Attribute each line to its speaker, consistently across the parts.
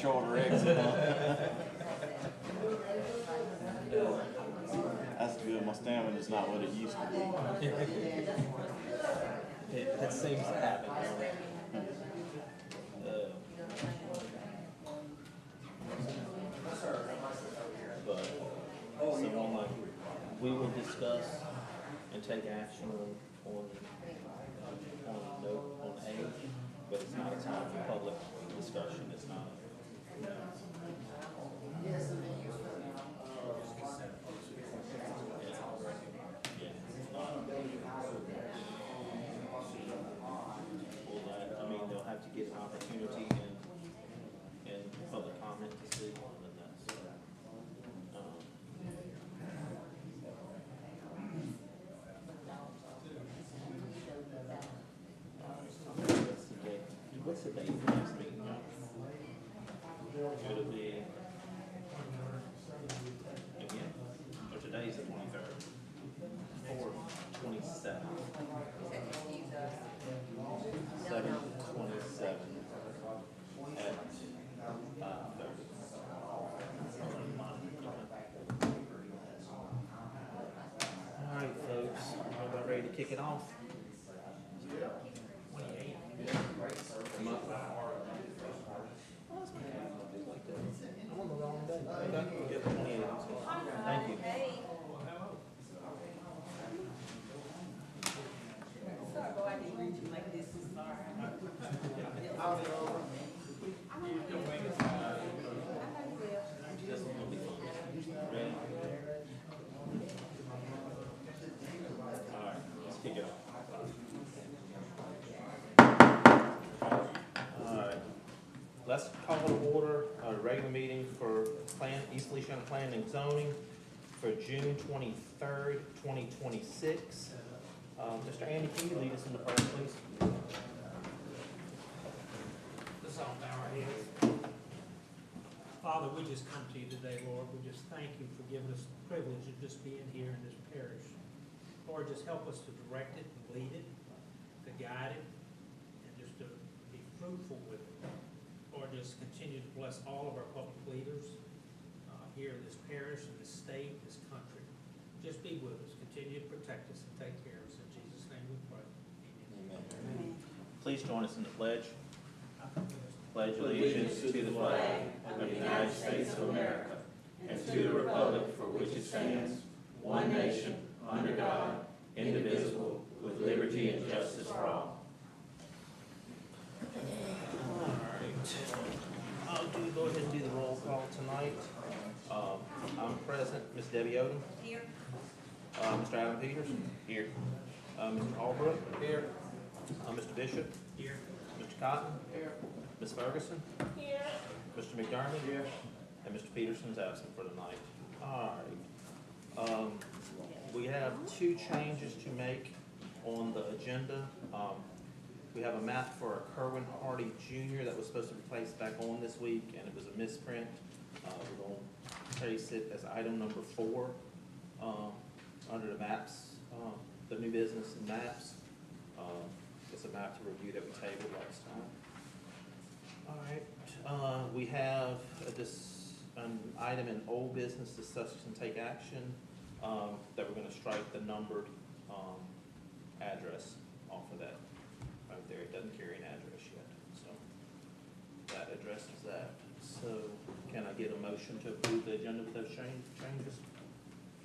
Speaker 1: shorter exit, huh? That's good. My stamina's not what it used to be.
Speaker 2: It seems to happen. But someone like we will discuss and take action on A, but it's not a time for public discussion. It's not. I mean, they'll have to get an opportunity in public comment to see, and that's. What's the date for next meeting? It'll be again, or today's the 23rd, or 27th. 7/27 at 5:30. All right, folks, everybody ready to kick it off? I'm on the wrong day. Okay. 28. Thank you.
Speaker 3: Sorry, boy, I didn't read you like this. Sorry.
Speaker 2: This one will be fun. Ready? All right, let's kick it off. All right, let's call to order a regular meeting for East Feliciana Planning and Zoning for June 23rd, 2026. Mr. Andy, can you lead us in the prayer, please?
Speaker 4: Let's all bow our heads. Father, we just come to you today, Lord. We just thank you for giving us the privilege of just being here in this parish. Lord, just help us to direct it and lead it, to guide it, and just to be fruitful with it. Lord, just continue to bless all of our public leaders here in this parish, in this state, this country. Just be with us. Continue to protect us and take care of us. In Jesus' name we pray. Amen.
Speaker 2: Amen. Please join us in the pledge. Pledge allegiance to the flag of the United States of America and to the republic for which it stands, one nation, under God, indivisible, with liberty and justice for all. All right. I'll go ahead and do the roll call tonight. I'm present. Ms. Debbie Odom.
Speaker 3: Here.
Speaker 2: Mr. Adam Peters. Here. Mr. Albrook. Here. Mr. Bishop.
Speaker 4: Here.
Speaker 2: Mr. Cotton. Here. Ms. Ferguson.
Speaker 3: Here.
Speaker 2: Mr. McDermott. Here. And Mr. Peterson is absent for tonight. All right. We have two changes to make on the agenda. We have a map for Kerwin Hardy Jr. that was supposed to be placed back on this week, and it was a misprint. We're going to place it as item number 4 under the maps, the new business and maps. It's a map to review that we tabled last time. All right. We have an item in old business, discuss and take action, that we're going to strike the numbered address off of that. Right there, it doesn't carry an address yet, so that addresses that. So can I get a motion to approve the agenda with those changes?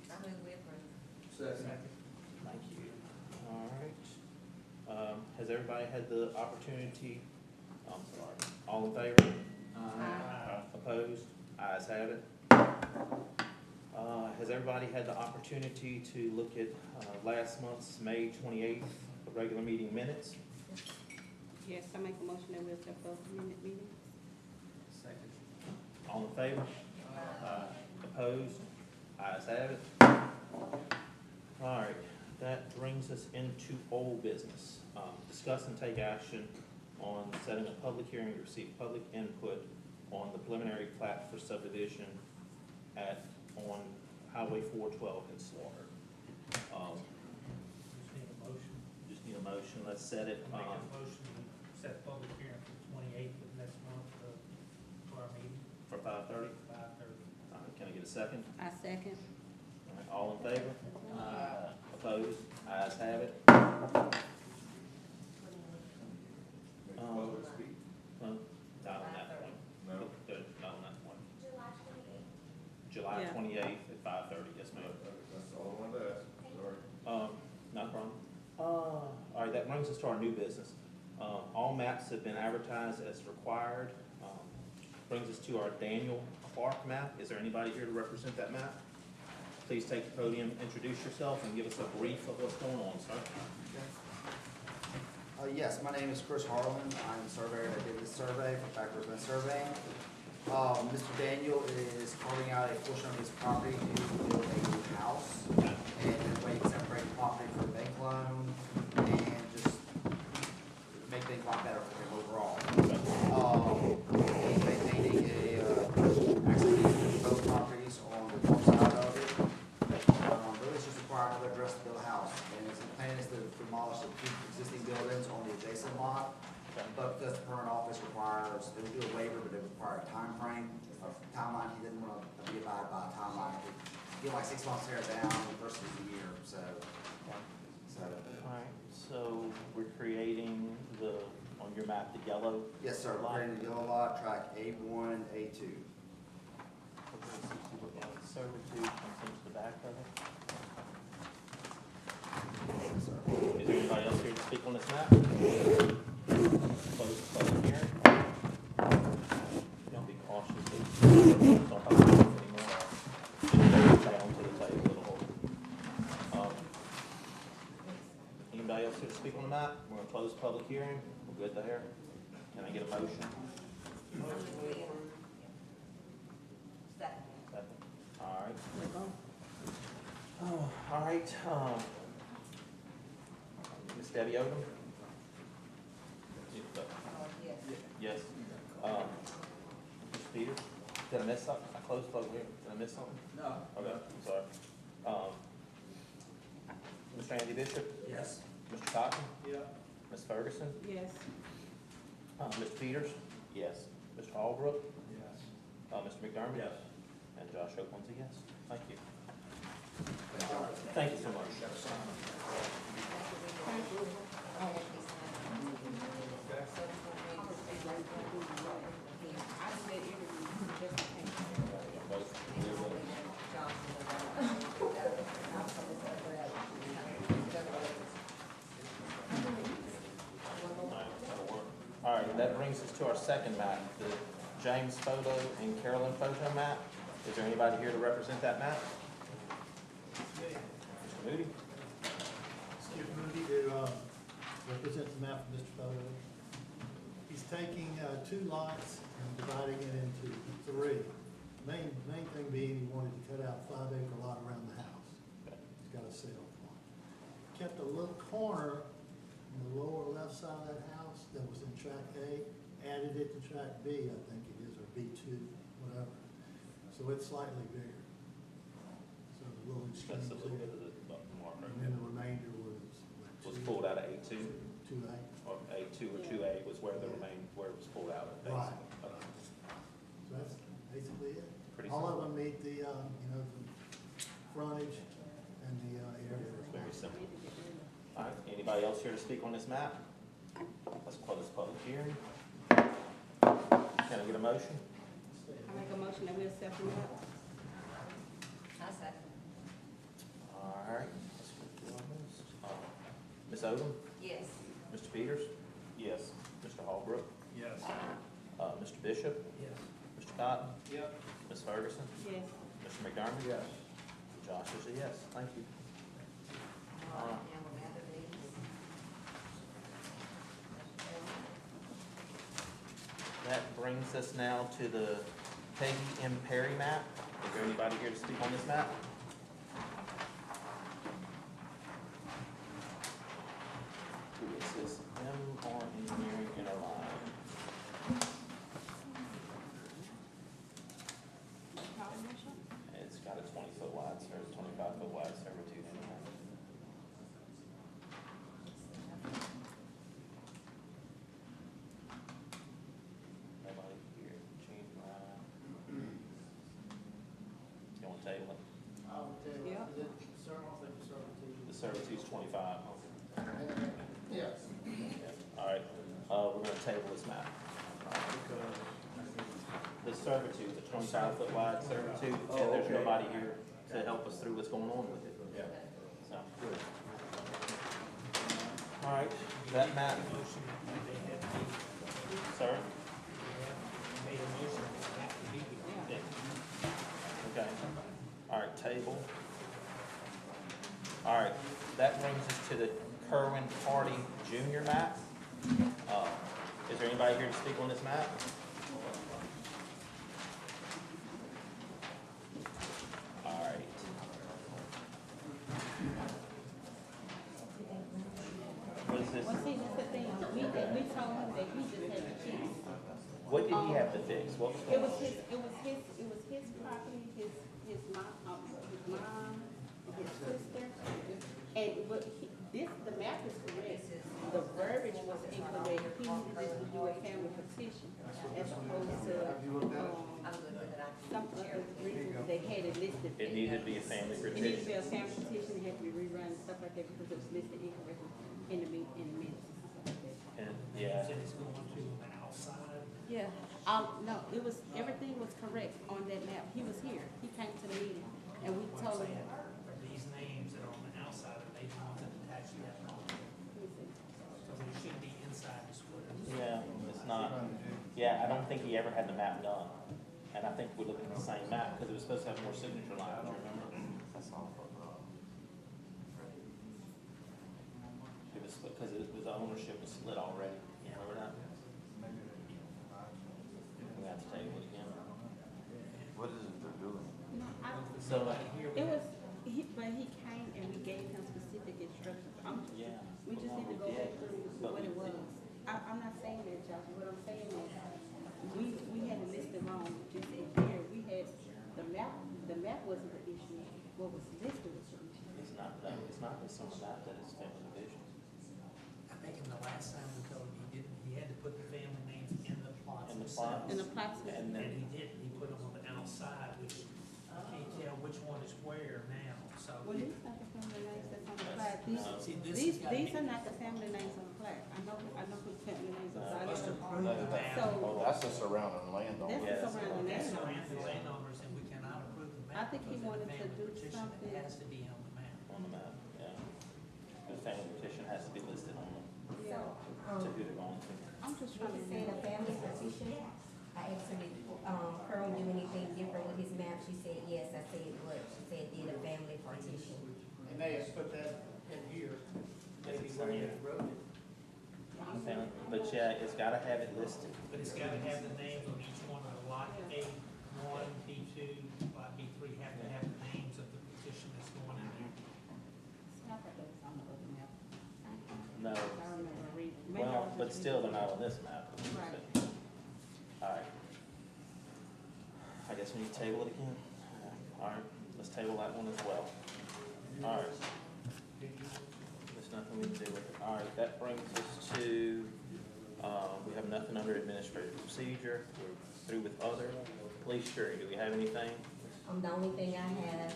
Speaker 3: I move we approve.
Speaker 4: Second.
Speaker 2: Thank you. All right. Has everybody had the opportunity? I'm sorry. All in favor?
Speaker 3: Aye.
Speaker 2: Opposed? Ayes have it. Has everybody had the opportunity to look at last month's May 28th regular meeting minutes?
Speaker 5: Yes, I make a motion that we accept those minute meetings.
Speaker 4: Second.
Speaker 2: All in favor? Opposed? Ayes have it. All right, that brings us into old business. Discuss and take action on setting a public hearing to receive public input on the preliminary plat for subdivision on Highway 412 in Slaughter.
Speaker 4: Just need a motion.
Speaker 2: Just need a motion. Let's set it.
Speaker 4: Make a motion to set public hearing for the 28th of next month for our meeting.
Speaker 2: a second?
Speaker 5: I second.
Speaker 2: All right, all in favor? Opposed? Ayes have it. Not on that one.
Speaker 1: No.
Speaker 2: Not on that one. July
Speaker 5: Yeah.
Speaker 2: 28th at 5:30, yes, ma'am.
Speaker 1: That's all I wanted to ask, sorry.
Speaker 2: Not a problem. All right, that brings us to our new business. All maps have been advertised as required. Brings us to our Daniel Clark map. Is there anybody here to represent that map? Please take the podium, introduce yourself, and give us a brief of what's going on, sir.
Speaker 6: Yes, my name is Chris Harlan. I'm the surveyor that did this survey for Factors Been Surveying. Mr. Daniel is carving out a portion of his property to build a new house. And the way he separate the property from the bank loan and just make things a lot better for him overall. He's maintaining actually both properties on the north side of it. Really it's just required to address the house. And his plan is to demolish the two existing buildings on the adjacent lot. But because the current office requires, they would do a waiver, but they require a timeline. He didn't want to be abided by a timeline. It would get like 6 months to tear it down versus a year, so.
Speaker 2: All right, so we're creating on your map, the yellow.
Speaker 6: Yes, sir, we're creating the yellow lot, track A1 and A2.
Speaker 2: Servitude comes into the back of it.
Speaker 6: Yes, sir.
Speaker 2: Is there anybody else here to speak on this map? Close the public hearing. Don't be cautious, please. Don't have to do this anymore. Just down to the table, little hole. Anybody else here to speak on the map? We're gonna close the public hearing. We're good there. Can I get a motion?
Speaker 3: Second.
Speaker 2: Second. All right.
Speaker 5: We're going.
Speaker 2: Oh, all right, Ms. Debbie Odom?
Speaker 3: Yes.
Speaker 2: Yes. Mr. Peters? Did I miss something? I closed the public hearing. Did I miss something?
Speaker 6: No.
Speaker 2: Okay, I'm sorry. Mr. Andy Bishop?
Speaker 6: Yes.
Speaker 2: Mr. Cotton?
Speaker 6: Yeah.
Speaker 2: Ms. Ferguson?
Speaker 5: Yes.
Speaker 2: Mr. Peters? Yes. Mr. Albrook?
Speaker 6: Yes.
Speaker 2: Mr. McDermott?
Speaker 6: Yes.
Speaker 2: And Josh Oakland's a yes. Thank you. Thank you so much. All right, that brings us to our second map, the James photo and Carolyn photo map. Is there anybody here to represent that map? Mr. Moody?
Speaker 7: Steve Moody to represent the map of Mr. Photo. He's taking 2 lots and dividing it into 3. Main thing being he wanted to cut out 5-acre lot around the house. He's got a sale point. Kept a little corner on the lower left side of that house that was in track A, added it to track B, I think it is, or B2, whatever. So it's slightly bigger. So the little extreme
Speaker 2: That's a little bit
Speaker 7: two.
Speaker 2: of the marker.
Speaker 7: And then the remainder was
Speaker 2: Was pulled out of A2,
Speaker 7: 2A.
Speaker 2: or A2 or 2A was where the where it was pulled out of,
Speaker 7: Right.
Speaker 2: basically. Okay.
Speaker 7: So that's basically it.
Speaker 2: Pretty
Speaker 7: All
Speaker 2: simple.
Speaker 7: of them meet the, the frontage and the area.
Speaker 2: Very simple. All right, anybody else here to speak on this map? Let's close this public hearing. Can I get a motion?
Speaker 5: I make a motion that we accept the map.
Speaker 3: I second.
Speaker 2: All right. Let's go through our list. Ms. Odom?
Speaker 3: Yes.
Speaker 2: Mr. Peters? Yes. Mr. Hallbrook?
Speaker 6: Yes.
Speaker 2: Mr. Bishop?
Speaker 6: Yes.
Speaker 2: Mr. Cotton?
Speaker 6: Yep.
Speaker 2: Ms. Ferguson?
Speaker 5: Yes.
Speaker 2: Mr. McDermott?
Speaker 6: Yes.
Speaker 2: Josh is a yes. Thank you. That brings us now to the Peggy M. Perry map. Is there anybody here to speak on this map? Who is this? M.R. Engineering Interline. It's got a 20-foot wide, or 25-foot wide servitude in it. Nobody here. Gene Ryan. servitude's 25, huh?
Speaker 1: Yes.
Speaker 2: All right, we're gonna table this map. The servitude, the 25-foot wide servitude, and there's nobody here to help us through what's going on with it.
Speaker 1: Yeah.
Speaker 2: So. All right, that map,
Speaker 4: Motion that they have to be,
Speaker 2: sir?
Speaker 4: they have made a motion that they have to be here.
Speaker 2: Yeah. Okay, all right, table. All right, that brings us to the Kerwin Hardy Junior map. Is there anybody here to speak on this map? All right. What is this?
Speaker 5: Well, see, that's the thing, we told him that he just had to fix.
Speaker 2: What did he have to fix? What was
Speaker 5: It
Speaker 2: going
Speaker 5: was
Speaker 2: on?
Speaker 5: his property, his mom, his sister, and the map is correct. The verbiage was incorrect, he needed to do a family petition as opposed to,
Speaker 3: I'm good with it.
Speaker 5: some other reasons they had it listed.
Speaker 2: It needed to be a family
Speaker 5: It needed to be
Speaker 2: petition.
Speaker 5: a family petition, it had to be rerun and stuff like that because it was listed incorrectly in the minutes and stuff like that.
Speaker 2: And,
Speaker 4: He
Speaker 2: yeah,
Speaker 4: said it's going to the outside.
Speaker 5: Yeah, no, everything was correct on that map. He was here. He came to the meeting and we
Speaker 4: What I'm
Speaker 5: told
Speaker 4: saying,
Speaker 5: him.
Speaker 4: are these names that are on the outside, are they the ones that attach to that property? So they should be inside the square.
Speaker 2: yeah, it's not, yeah, I don't think he ever had the map done. And I think we looked at the same map, because it was supposed to have more signature lines, remember? It was, because the ownership was split already, remember that? We have to table it again.
Speaker 1: What is it they're doing?
Speaker 5: No,
Speaker 2: So,
Speaker 5: it was, but he came and we gave him specific instructions.
Speaker 2: yeah.
Speaker 5: We just need to go back through what it was. I'm not saying that, Josh, what I'm saying is, we had it listed wrong, just in here, we had, the map wasn't the issue, what was listed was the issue.
Speaker 2: It's not, it's not this on the map that it's family division.
Speaker 4: I think in the last time we told him, he had to put the family names in the plots
Speaker 2: In the
Speaker 4: themselves.
Speaker 2: plots.
Speaker 5: And the plots was.
Speaker 2: And
Speaker 4: And
Speaker 2: then,
Speaker 4: he didn't, he put them on the outside, which I can't tell which one is where now, so.
Speaker 5: Well, these not the family names that's on the plaque. These,
Speaker 4: See, this
Speaker 5: these,
Speaker 4: has got
Speaker 5: these
Speaker 4: me-
Speaker 5: are not the family names on the plaque. I know who the family names are.
Speaker 4: For us to
Speaker 5: So
Speaker 4: approve the map,
Speaker 5: So,
Speaker 1: That's the surrounding landowner.
Speaker 5: that's
Speaker 2: Yes.
Speaker 5: the surrounding
Speaker 4: that's
Speaker 5: land.
Speaker 4: surrounding landowners, and we cannot approve the map.
Speaker 5: I think he
Speaker 4: because
Speaker 5: wanted
Speaker 4: of the
Speaker 5: to
Speaker 4: family
Speaker 5: do
Speaker 4: petition.
Speaker 5: something-
Speaker 4: It has to be on the map.
Speaker 2: on the map, yeah. The family petition has to be listed on the,
Speaker 3: So,
Speaker 2: to who they're going to.
Speaker 5: I'm just
Speaker 8: When
Speaker 5: trying
Speaker 8: he
Speaker 5: to
Speaker 8: said a
Speaker 5: know.
Speaker 8: family petition, I asked her, did, Pearl do anything different with his map? She said, yes. I said, what? She said, did a family petition.
Speaker 4: And they have put that in here, maybe where you wrote it,
Speaker 2: Family, but yeah, it's gotta have it listed.
Speaker 4: but it's gotta have the names on each one of the lot A one, B two, lot B three, have to have the names of the petition that's going in there.
Speaker 5: I thought that was on the other map.
Speaker 2: No,
Speaker 5: I remember reading. Maybe I
Speaker 2: well,
Speaker 5: was
Speaker 2: but
Speaker 5: just
Speaker 2: still, they're
Speaker 5: reading.
Speaker 2: not on this map.
Speaker 5: Right.
Speaker 2: Alright. I guess we need to table it again. Alright, let's table that one as well. Alright. There's nothing we can do with it. Alright, that brings us to, we have nothing under administrative procedure. We're through with other. Police jury, do we have anything?
Speaker 8: The only thing I have,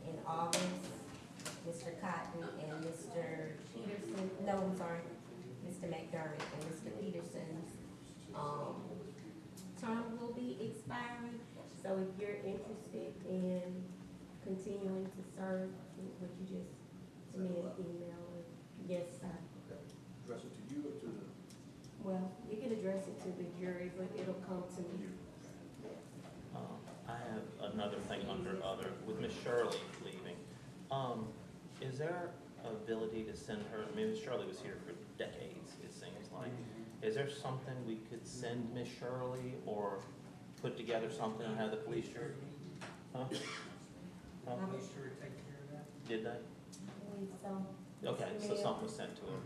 Speaker 8: in August, Mr. Cotton and Mr. Peterson, no, I'm sorry, Mr. McDermott and Mr. Peterson's, term will be expiring. So if you're interested in continuing to serve, would you just send me an email? Yes, sir.
Speaker 1: Address it to you or to the?
Speaker 8: Well, you can address it to the jury, but it'll come to me.
Speaker 2: I have another thing under other, with Miss Shirley leaving. Is there ability to send her, I mean, Miss Shirley was here for decades, it seems like. Is there something we could send Miss Shirley or put together something and have the police jury? Huh? Huh?
Speaker 4: Make sure to take care of that.
Speaker 2: Did they?
Speaker 8: I believe so.
Speaker 2: Okay, so something was sent to her.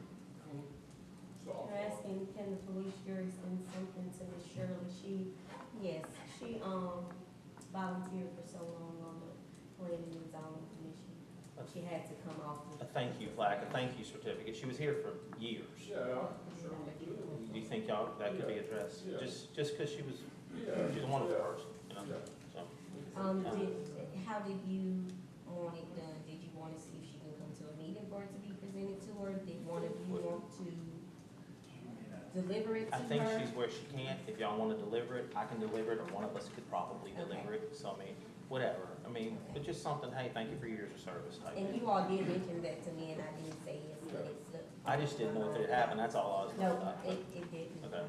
Speaker 8: You're asking, can the police jury send something to Miss Shirley? Yes, she, volunteered for so long on the planning and zoning commission. She had to come off.
Speaker 2: A thank you plaque, a thank you certificate. She was here for years.
Speaker 1: Yeah, sure.
Speaker 2: Do you think y'all, that could be addressed?
Speaker 1: Yeah.
Speaker 2: Just because she was,
Speaker 1: Yeah.
Speaker 2: she's a wonderful
Speaker 1: Yeah.
Speaker 2: person, you know, so.
Speaker 8: How did you want it done? Did you want to see if she can come to a meeting for it to be presented to her? Did one of you want to deliver it to
Speaker 2: I
Speaker 8: her?
Speaker 2: think she's where she can't. If y'all wanna deliver it, I can deliver it, or one of us could probably deliver it. So I mean, whatever. I mean, but just something, hey, thank you for your years of service type.
Speaker 8: And you all did mention that to me, and I didn't say yes, but it slipped.
Speaker 2: I just didn't know if it had happened, that's all I was
Speaker 8: No,
Speaker 2: worried about.
Speaker 8: it didn't.
Speaker 2: Okay.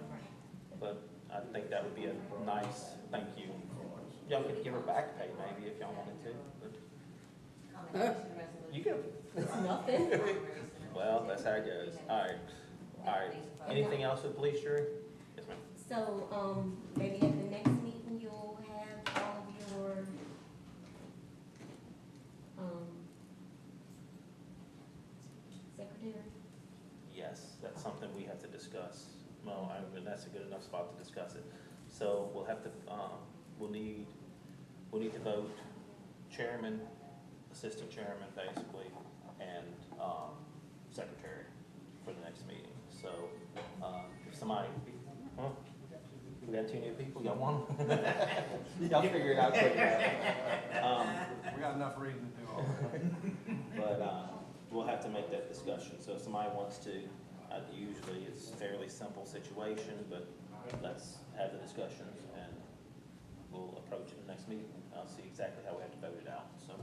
Speaker 2: But I think that would be a nice thank you. Y'all could give her back pay maybe if y'all wanted to, but
Speaker 3: Combination resolution.
Speaker 2: you could.
Speaker 8: It's nothing.
Speaker 2: Well, that's how it goes. All right. Anything else with police jury? Yes, ma'am.
Speaker 8: So, maybe at the next meeting, you'll have all of your, secretary?
Speaker 2: Yes, that's something we have to discuss. Well, mean, that's a good enough spot to discuss it. So we'll have to, we'll need to vote chairman, assistant chairman, basically, and, secretary for the next meeting. So, if somebody, huh? We got 2 new people, y'all want them? Y'all figure it out quick.
Speaker 1: We got enough reason to do all that.
Speaker 2: But, we'll have to make that discussion. So if somebody wants to, usually it's a fairly simple situation, but let's have the discussions and we'll approach it in the next meeting. I'll see exactly how we have to vote it out, so.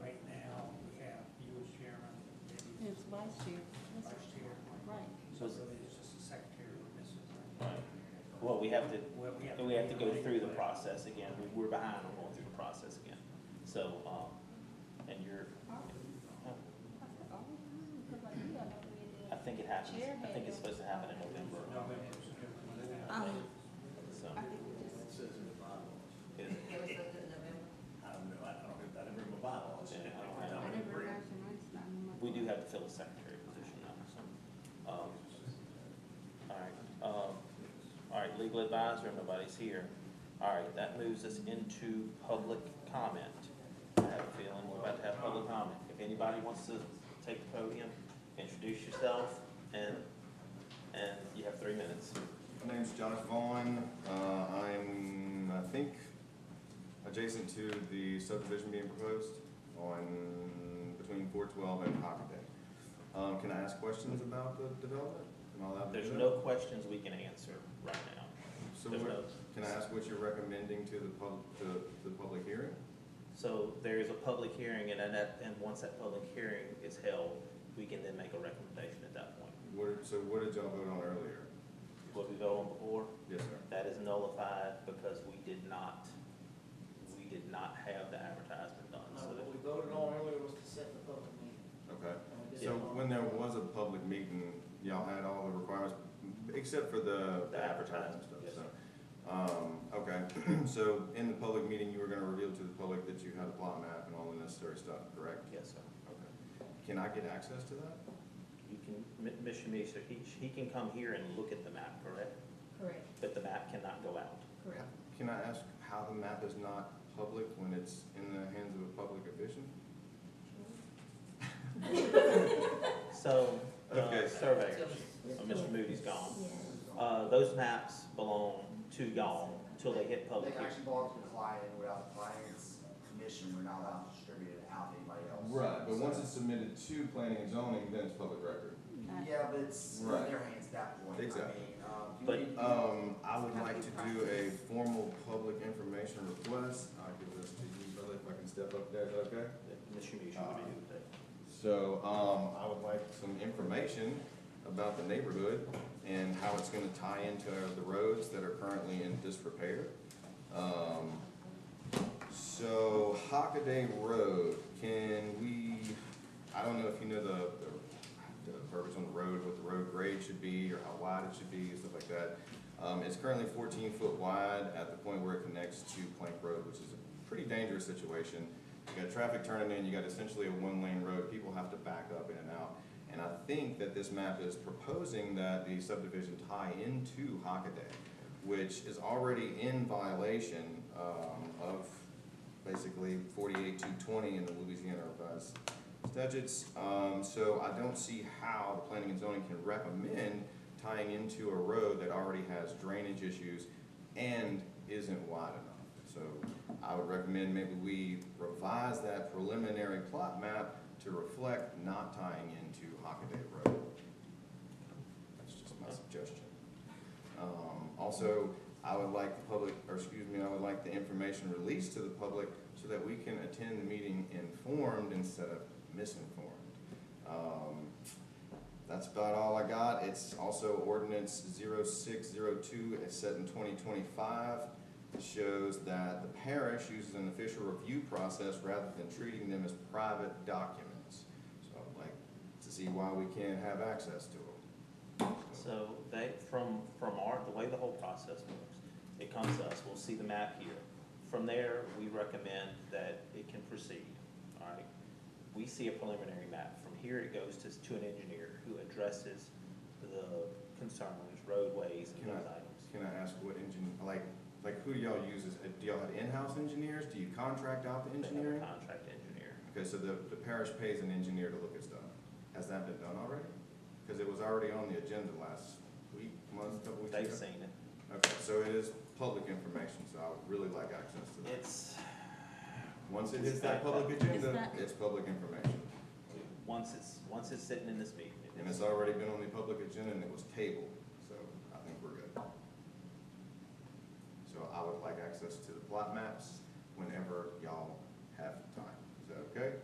Speaker 4: Right now, we have you as chairman, maybe
Speaker 5: It's vice chair.
Speaker 4: vice chair.
Speaker 5: Right.
Speaker 4: So really, it's just a secretary we're missing, right?
Speaker 2: Right. Well, we have to,
Speaker 4: Well,
Speaker 2: we have to go through the process again. We're behind on going through the process again. So, and you're, I think it happens, I think it's supposed to happen in November. So,
Speaker 5: I think we just,
Speaker 2: is it?
Speaker 3: It was so good in November.
Speaker 1: I don't know, I didn't read my bylaws.
Speaker 2: Yeah, I don't
Speaker 5: I
Speaker 2: have-
Speaker 5: never got your nice time.
Speaker 2: We do have to fill a secretary position now, so. All right, legal advisor, nobody's here. All right, that moves us into public comment. I have a feeling we're about to have public comment. If anybody wants to take the podium, introduce yourself, and you have 3 minutes.
Speaker 9: My name's Josh Vaughn. I think, adjacent to the subdivision being proposed between 412 and Hockaday. Can I ask questions about the development? Am I allowed to do
Speaker 2: There's
Speaker 9: that?
Speaker 2: no questions we can answer right now.
Speaker 9: So
Speaker 2: there's
Speaker 9: what,
Speaker 2: no-
Speaker 9: can I ask what you're recommending to the public hearing?
Speaker 2: So there is a public hearing, and once that public hearing is held, we can then make a recommendation at that point.
Speaker 9: What did y'all vote on earlier?
Speaker 2: What we voted on before,
Speaker 9: Yes, sir.
Speaker 2: that is nullified because we did not have the advertisement done.
Speaker 10: No,
Speaker 2: So
Speaker 10: what
Speaker 2: that-
Speaker 10: we voted on earlier was to set the public meeting.
Speaker 9: Okay.
Speaker 10: And we did
Speaker 9: So
Speaker 10: it on-
Speaker 9: when there was a public meeting, y'all had all the requirements, except for the
Speaker 2: The
Speaker 9: advertising stuff,
Speaker 2: yes,
Speaker 9: so. Okay, so in the public meeting, you were gonna reveal to the public that you had a plot map and all the necessary stuff, correct?
Speaker 2: Yes, sir.
Speaker 9: Okay. Can I get access to that?
Speaker 2: You can, Mr. Meester, he can come here and look at the map, correct?
Speaker 8: Correct,
Speaker 2: But the map cannot go out.
Speaker 8: correct.
Speaker 9: Can I ask how the map is not public when it's in the hands of a public official?
Speaker 2: So,
Speaker 9: Okay.
Speaker 2: surveyors, Mr. Moody's gone.
Speaker 8: Yeah.
Speaker 2: Those maps belong to y'all until they hit
Speaker 6: They
Speaker 2: public
Speaker 6: can
Speaker 2: hearing.
Speaker 6: actually belong to the client, and without the client's permission, we're not allowed to distribute it out to anybody else.
Speaker 9: Right, but once
Speaker 6: So-
Speaker 9: it's submitted to planning and zoning, then it's public record.
Speaker 6: Yeah, but it's in
Speaker 9: Right.
Speaker 6: their hands at that point.
Speaker 9: Exactly.
Speaker 6: I mean, you
Speaker 2: But-
Speaker 6: need-
Speaker 9: I would like to do a formal public information request. I'll give this to you, brother, if I can step up there, is that okay?
Speaker 2: Mr. Meester would be here today.
Speaker 9: So, I would like some information about the neighborhood and how it's gonna tie into the roads that are currently in disrepair. So Hockaday Road, I don't know if you know the verbiage on the road, what the road grade should be, or how wide it should be, stuff like that. It's currently 14 foot wide at the point where it connects to Plank Road, which is a pretty dangerous situation. You got traffic turning in, you got essentially a one-lane road, people have to back up in and out. And I think that this map is proposing that the subdivision tie into Hockaday, which is already in violation of basically 48-220 in the Louisiana Revised Statutes. So I don't see how the planning and zoning can recommend tying into a road that already has drainage issues and isn't wide enough. So I would recommend maybe we revise that preliminary plot map to reflect not tying into Hockaday Road. That's just my suggestion. Also, I would like the public, or excuse me, I would like the information released to the public so that we can attend the meeting informed instead of misinformed. That's about all I got. It's also ordinance 0602, it's set in 2025. It shows that the parish uses an official review process rather than treating them as private documents. So I'd like to see why we can't have access to them.
Speaker 2: So they, from the way the whole process works, it comes to us, we'll see the map here. From there, we recommend that it can proceed, all right? We see a preliminary map. From here, it goes to an engineer who addresses the concerns, roadways, and those items.
Speaker 9: Can I ask what engine, like who do y'all use? Do y'all have in-house engineers? Do you contract out the engineering?
Speaker 2: They have a contract engineer.
Speaker 9: Okay, so the parish pays an engineer to look at stuff. Has that been done already? Because it was already on the agenda last week, month, couple weeks ago.
Speaker 2: They've seen it.
Speaker 9: Okay, so it is public information, so I would really like access to that. Once it hits that public agenda, it's public information.
Speaker 2: Once it's sitting in this meeting.
Speaker 9: And it's already been on the public agenda and it was tabled, so I think we're good. So I would like access to the plot maps whenever y'all have time. Is that okay?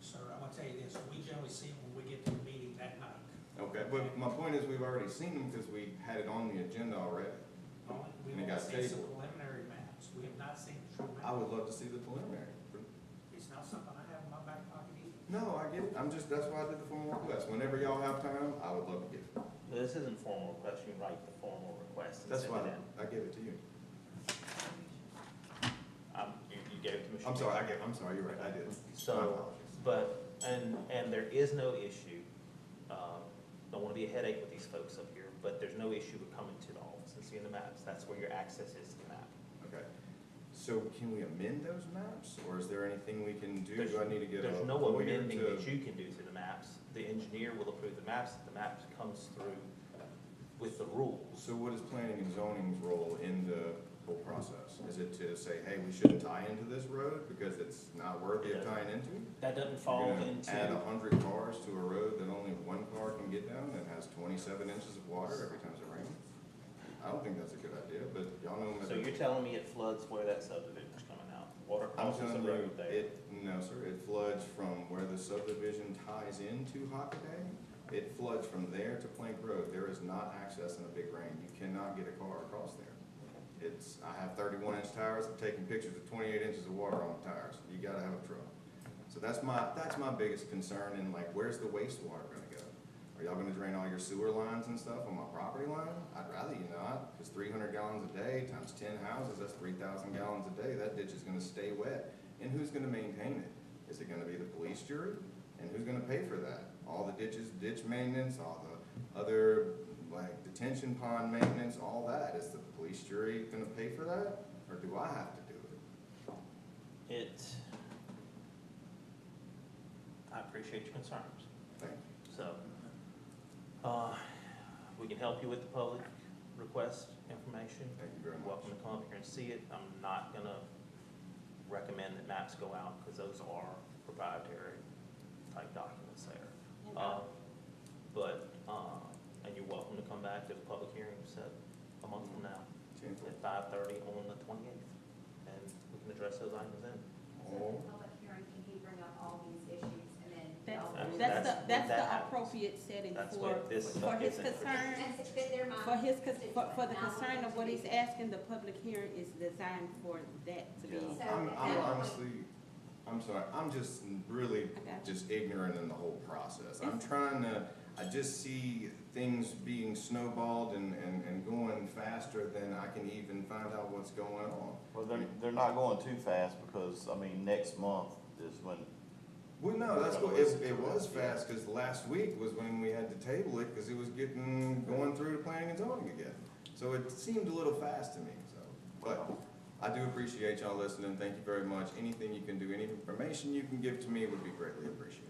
Speaker 4: Sir, I'm gonna tell you this, we generally see them when we get to the meeting that night.
Speaker 9: Okay, but my point is we've already seen them because we had it on the agenda already.
Speaker 4: We've
Speaker 9: And it
Speaker 4: only
Speaker 9: got
Speaker 4: seen some
Speaker 9: tabled.
Speaker 4: preliminary maps, we have not seen the true
Speaker 9: I
Speaker 4: map.
Speaker 9: would love to see the preliminary.
Speaker 4: It's not something I have in my back pocket either.
Speaker 9: No, I get it. That's why I did the formal request. Whenever y'all have time, I would love to get it.
Speaker 2: This isn't formal request, you write the formal request and
Speaker 9: That's
Speaker 2: send
Speaker 9: why
Speaker 2: it in.
Speaker 9: I give it to you.
Speaker 2: You gave it to Mr.
Speaker 9: I'm sorry, you're right, I did. My
Speaker 2: So,
Speaker 9: apologies.
Speaker 2: but, and there is no issue, don't wanna be a headache with these folks up here, but there's no issue with coming to the office and seeing the maps. That's where your access is to the map.
Speaker 9: Okay. So can we amend those maps, or is there anything we can do? Do I need to get a
Speaker 2: There's no
Speaker 9: lawyer
Speaker 2: amending
Speaker 9: to?
Speaker 2: that you can do to the maps. The engineer will approve the maps, the maps comes through with the rules.
Speaker 9: So what is planning and zoning's role in the whole process? Is it to say, hey, we shouldn't tie into this road because it's not worthy of tying into?
Speaker 2: That doesn't fall
Speaker 9: You're gonna
Speaker 2: into.
Speaker 9: add 100 cars to a road that only one car can get down and has 27 inches of water every time it rains? I don't think that's a good idea, but y'all know.
Speaker 2: So you're telling me it floods where that subdivision's coming out? Water
Speaker 9: I'm
Speaker 2: crosses the
Speaker 9: telling
Speaker 2: road
Speaker 9: you,
Speaker 2: there?
Speaker 9: no, sir, it floods from where the subdivision ties into Hockaday. It floods from there to Plank Road. There is not access in a big rain. You cannot get a car across there. I have 31-inch tires. I'm taking pictures of 28 inches of water on the tires. You gotta have a truck. So that's my biggest concern, and like, where's the wastewater gonna go? Are y'all gonna drain all your sewer lines and stuff on my property line? I'd rather you not, because 300 gallons a day times 10 houses, that's 3,000 gallons a day. That ditch is gonna stay wet. And who's gonna maintain it? Is it gonna be the police jury? And who's gonna pay for that? All the ditch maintenance, all the other, like, detention pond maintenance, all that. Is the police jury gonna pay for that? Or do I have to do it?
Speaker 2: I appreciate your concerns.
Speaker 9: Thank you.
Speaker 2: So, we can help you with the public request information.
Speaker 9: Thank you very much.
Speaker 2: Welcome to come up here and see it. I'm not gonna recommend that maps go out, because those are proprietary type documents there. And you're welcome to come back. There's a public hearing set a month from now at 5:30 on the 28th, and we can address those items then.
Speaker 3: So in the public hearing, can he bring up all these issues and then?
Speaker 5: That's the appropriate setting
Speaker 2: That's
Speaker 5: for
Speaker 2: what this
Speaker 5: his
Speaker 2: isn't.
Speaker 5: concern.
Speaker 3: And to fit their mind.
Speaker 5: For the concern of what he's asking, the public hearing is designed for that to be.
Speaker 3: So
Speaker 9: I'm
Speaker 3: at that
Speaker 9: honestly, I'm sorry, I'm just really just ignorant in the whole process. I just see things being snowballed and going faster than I can even find out what's going on.
Speaker 11: Well, they're not going too fast because, I mean, next month is when.
Speaker 9: Well, no, that's what, it was fast, because last week was when we had to table it, because it was going through the planning and zoning again. So it seemed a little fast to me, so, but I do appreciate y'all listening, thank you very much. Anything you can do, any information you can give to me would be greatly appreciated.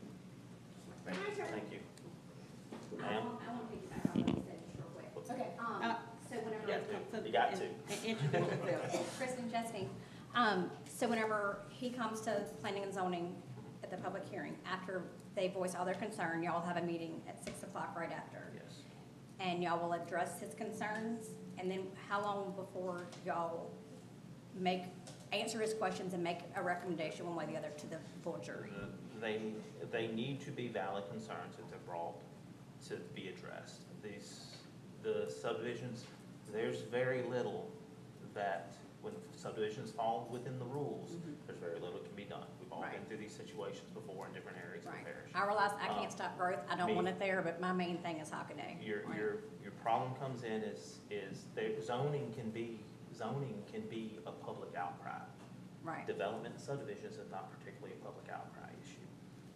Speaker 9: Thank you.
Speaker 2: Thank you.
Speaker 3: I want to piggyback on what you said just real quick.
Speaker 10: Okay.
Speaker 3: So whenever
Speaker 5: Yeah,
Speaker 3: we get
Speaker 5: so
Speaker 2: You got got to.
Speaker 5: And introduce yourself.
Speaker 3: Kristen Chesney. So whenever he comes to planning and zoning at the public hearing, after they voice all their concern, y'all have a meeting at 6 o'clock right after.
Speaker 2: Yes.
Speaker 3: And y'all will address his concerns, and then how long before y'all answer his questions and make a recommendation one way or the other to the full jury?
Speaker 2: They need to be valid concerns that they're brought to be addressed. The subdivisions, there's very little that, when subdivisions fall within the rules, there's very little that can be done. We've all been
Speaker 3: Right.
Speaker 2: through these situations before in different areas of the
Speaker 3: Right.
Speaker 2: parish.
Speaker 3: I realize I can't stop growth, I don't
Speaker 2: me-
Speaker 3: want it there, but my main thing is Hockaday.
Speaker 2: Your problem comes in is zoning can be a public outcry.
Speaker 3: Right.
Speaker 2: Development and subdivisions is not particularly a public outcry issue.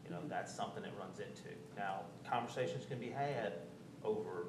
Speaker 2: You know, that's something it runs into. Now, conversations can be had over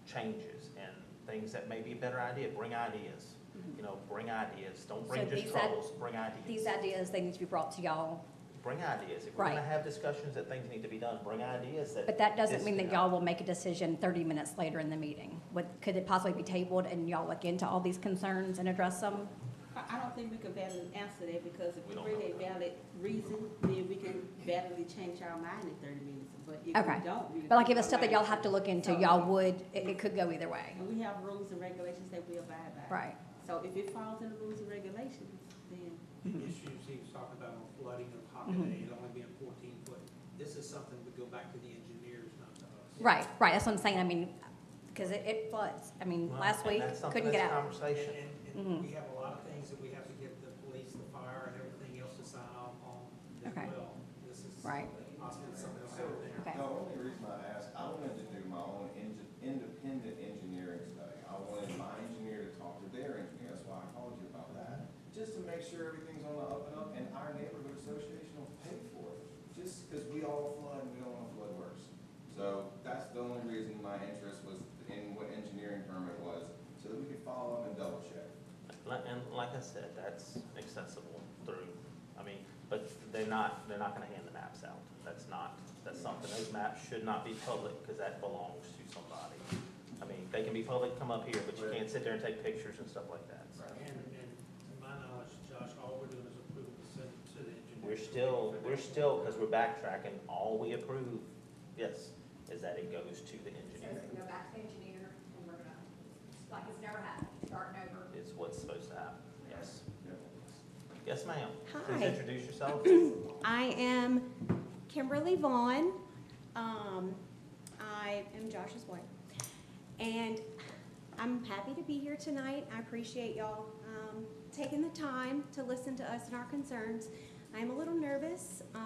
Speaker 2: changes and things that may be a better idea. Bring ideas. You know, bring ideas. Don't bring
Speaker 3: So
Speaker 2: just troubles, bring ideas.
Speaker 3: These ideas, they need to be brought to y'all,
Speaker 2: Bring ideas. If we're gonna
Speaker 3: Right.
Speaker 2: have discussions that things need to be done, bring ideas that.
Speaker 3: but that doesn't
Speaker 2: this,
Speaker 3: mean
Speaker 2: you
Speaker 3: that
Speaker 2: know,
Speaker 3: y'all will make a decision 30 minutes later in the meeting. Could it possibly be tabled and y'all look into all these concerns and address them?
Speaker 5: I don't think we can validly answer that, because if
Speaker 2: We
Speaker 5: we
Speaker 2: don't
Speaker 5: bring
Speaker 2: know.
Speaker 5: a valid reason, then we can validly change our mind in 30 minutes. But if
Speaker 3: Okay.
Speaker 5: we don't. we-
Speaker 3: But like if it's stuff that y'all have to look into, y'all would, it could go either way.
Speaker 5: And we have rules and regulations that we abide by.
Speaker 3: Right.
Speaker 5: So if it falls in the rules and regulations, then.
Speaker 4: The issues he was talking about on flooding of Hockaday, it only being 14 foot. This is something that would go back to the engineers, not to us.
Speaker 3: Right, that's what I'm saying, I mean, because it floods. I mean,
Speaker 2: well,
Speaker 3: last
Speaker 2: and
Speaker 3: week,
Speaker 2: that's something
Speaker 3: couldn't get
Speaker 2: that's a
Speaker 3: out.
Speaker 2: Conversation.
Speaker 4: And we have a lot of things that we have to get the police, the fire, and everything else to sign off on as
Speaker 3: Okay.
Speaker 4: well. This is
Speaker 3: Right.
Speaker 4: possibly something else out there.
Speaker 3: Okay.
Speaker 9: The only reason I asked, I wanted to do my own independent engineering study. I wanted my engineer to talk to their engineer, that's why I called you about that. Just to make sure everything's on the up and up, and our neighborhood association will pay for it. Just because we all flood and we don't want to flood worse. So that's the only reason my interest was in what engineering firm it was, so that we could follow up and double check.
Speaker 2: And like I said, that's accessible through, I mean, but they're not gonna hand the maps out. That's something, those maps should not be public, because that belongs to somebody. I mean, they can be public, come up here, but you can't sit there and take pictures and stuff like that. So
Speaker 4: And to my knowledge, Josh, all we're doing is approving to send it to the engineer.
Speaker 2: we're still, because we're backtracking, all we approve, yes, is that it goes to the
Speaker 3: So
Speaker 2: engineer.
Speaker 3: it's gonna go back to the engineer, and we're gonna, like it's never happened, starting over.
Speaker 2: Is what's supposed to happen, yes. Yes, ma'am.
Speaker 8: Hi.
Speaker 2: Please introduce yourself.
Speaker 8: I am Kimberly Vaughn. I am Josh's wife. And I'm happy to be here tonight. I appreciate y'all taking the time to listen to us and our concerns. I'm a little nervous.
Speaker 9: What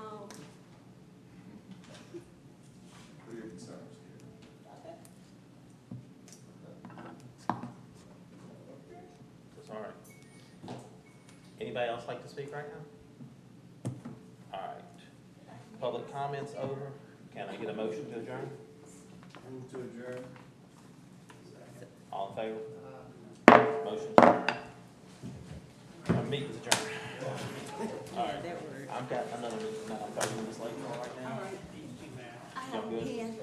Speaker 9: are your concerns?
Speaker 2: That's all right. Anybody else like to speak right now? All right. Public comments over. Can I get a motion to adjourn?
Speaker 9: Move to adjourn.
Speaker 2: All in favor? Motion adjourned. Our meeting's adjourned. All right.
Speaker 5: That word.
Speaker 2: I've got another meeting now. I'm 30 minutes late right now.
Speaker 5: I
Speaker 2: Y'all
Speaker 5: have a
Speaker 2: good?
Speaker 5: pen.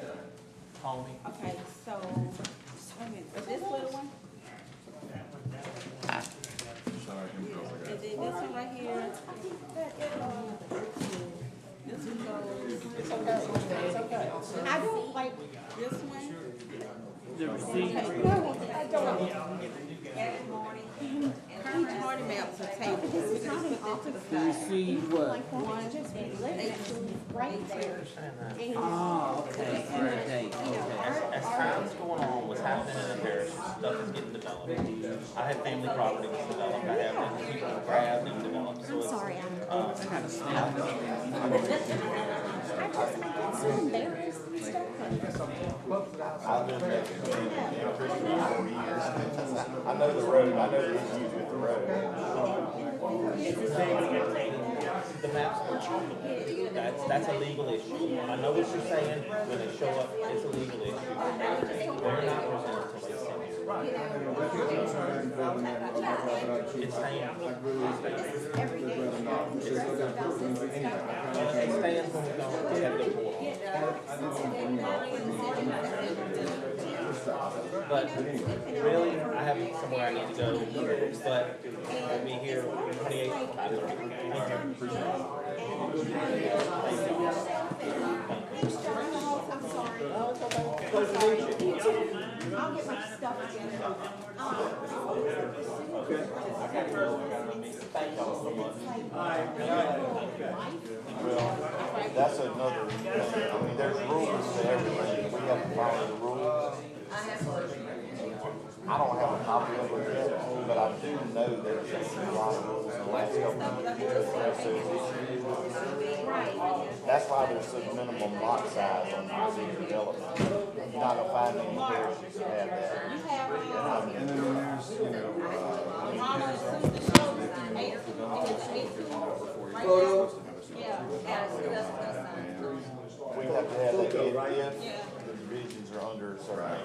Speaker 2: Call me.
Speaker 5: Okay, so, wait a minute, is this little one?
Speaker 9: Sorry,
Speaker 5: And then this one right here. This one goes. It's okay. I don't like this one. The receipt. No, I don't. Every morning. Each morning maps are tabled. This is not an office.
Speaker 10: See what?
Speaker 8: Like one, just right there.
Speaker 2: Understand that.
Speaker 8: And
Speaker 10: Oh, okay, for a date, okay.
Speaker 2: As time's going on, what's happening in the parish, stuff is getting developed. I have family property being developed, I have people who grab and develop, so
Speaker 8: I'm
Speaker 2: it's.
Speaker 8: sorry, I'm
Speaker 2: uh,
Speaker 10: Kind of smell.
Speaker 8: I get so embarrassed and stuff.
Speaker 9: I've been making electricity for 40 years. I know the road, I know the issues with the road.
Speaker 2: The maps are changing. That's a legal issue. I know what you're saying, when they show up, it's a legal issue. They're not presented until they send you. It's staying. It stands when we don't, we have to go forward. But really, I have somewhere I need to go, but I'll be here 28th, 5:30. Thank you. Appreciate it.
Speaker 5: I'm sorry.
Speaker 2: Pleasure to meet you.
Speaker 5: I'll get my stuff together.
Speaker 2: Thank y'all so much.
Speaker 11: Well, that's another thing. I mean, there's rules to everything. We have to follow the rules. I don't have a copy of it yet, but I do know there's a lot of rules in the last couple of years to address those issues. That's why there's a minimum lot size on these developments. You're not gonna find any parishes that have that.
Speaker 5: You have,
Speaker 1: And then there's, you know,
Speaker 5: Mama and sister shows, eight, it's 8
Speaker 1: photo.
Speaker 5: Yeah.
Speaker 11: We have to have that if the divisions are under a certain.